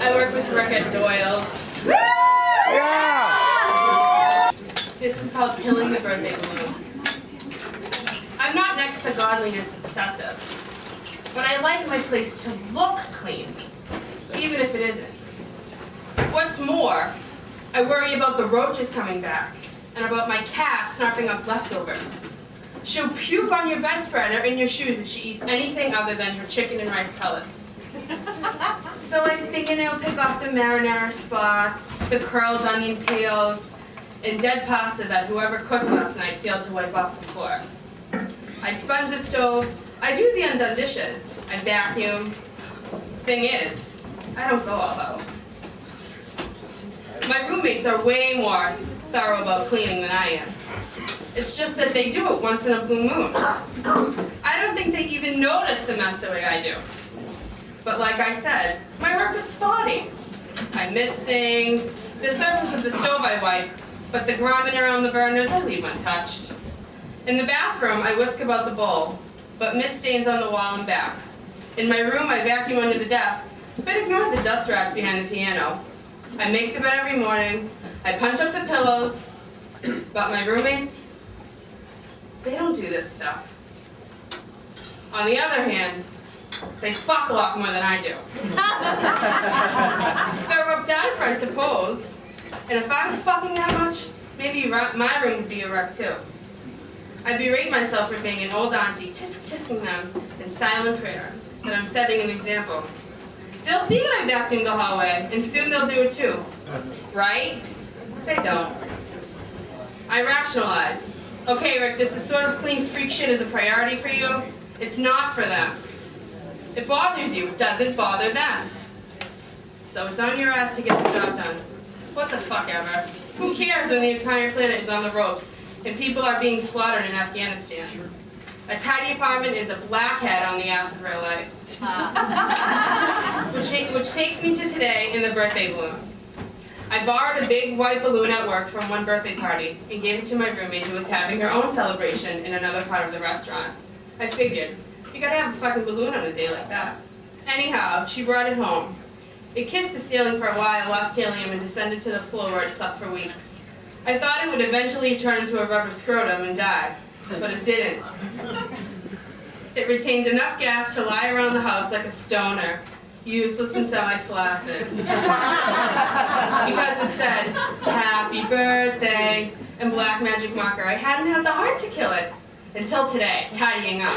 I work with Rick at Doyle's. Yeah! This is called killing the birthday balloon. I'm not next to godliness obsessive, but I like my place to look clean, even if it isn't. What's more, I worry about the roaches coming back and about my cat snarfing up leftovers. She'll puke on your bedspread or in your shoes if she eats anything other than her chicken and rice pellets. So I fingernail pick off the marinara spots, the curled onion peels, and dead pasta that whoever cooked last night failed to wipe off the floor. I sponge the stove, I do the undone dishes, I vacuum. Thing is, I don't go all out. My roommates are way more thorough about cleaning than I am. It's just that they do it once in a blue moon. I don't think they even notice the mess the way I do. But like I said, my work is spotty. I miss things. The surface of the stove I wipe, but the grime around the burners I leave untouched. In the bathroom, I whisk about the bowl, but miss stains on the wall and back. In my room, I vacuum under the desk, but ignore the dust rats behind the piano. I make the bed every morning, I punch up the pillows, but my roommates, they don't do this stuff. On the other hand, they fuck a lot more than I do. They're roped out for, I suppose. And if I was fucking that much, maybe my room would be a wreck too. I berate myself for being an old auntie, tisk-tisking them in silent prayer that I'm setting an example. They'll see that I vacuumed the hallway, and soon they'll do it too. Right? They don't. I rationalize. Okay, Rick, this is sort of clean freak shit is a priority for you. It's not for them. It bothers you. It doesn't bother them. So it's on your ass to get the job done. What the fuck ever. Who cares when the entire planet is on the ropes and people are being slaughtered in Afghanistan? A tidy apartment is a black hat on the ass of real life. Which takes me to today in the birthday balloon. I borrowed a big white balloon at work from one birthday party and gave it to my roommate who was having her own celebration in another part of the restaurant. I figured, you gotta have a fucking balloon on a day like that. Anyhow, she brought it home. It kissed the ceiling for a while, lost helium, and descended to the floor where it slept for weeks. I thought it would eventually turn into a rubber scrotum and die, but it didn't. It retained enough gas to lie around the house like a stoner, useless and semi-flaccid. Because it said, "Happy birthday," and black magic marker. I hadn't had the heart to kill it. Until today, tidying up.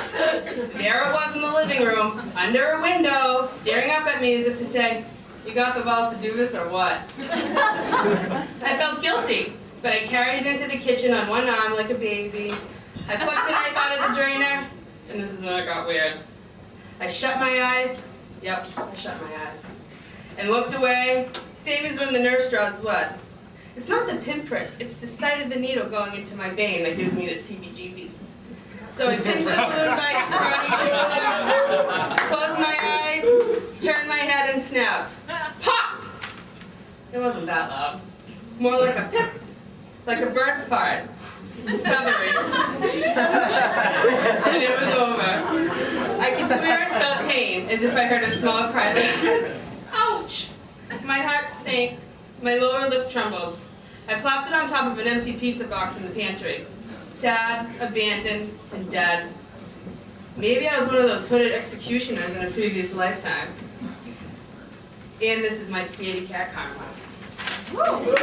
There it was in the living room, under a window, staring up at me as if to say, "You got the balls to do this or what?" I felt guilty, but I carried it into the kitchen on one arm like a baby. I plucked a knife out of the drainer, and this is when it got weird. I shut my eyes, yep, I shut my eyes, and looked away, same as when the nurse draws blood. It's not the pinprick, it's the sight of the needle going into my vein that gives me the CBGBs. So I pinched the balloon by its scrawny tip, closed my eyes, turned my head, and snapped. Pop! It wasn't that loud. More like a pip, like a bird fart. Feathery. And it was over. I can swear I felt pain, as if I heard a small cry like, ouch! My heart sank, my lower lip trembled. I plopped it on top of an empty pizza box in the pantry. Sad, abandoned, and dead. Maybe I was one of those hooded executioners in a previous lifetime. And this is my scaredy cat karma. Woo!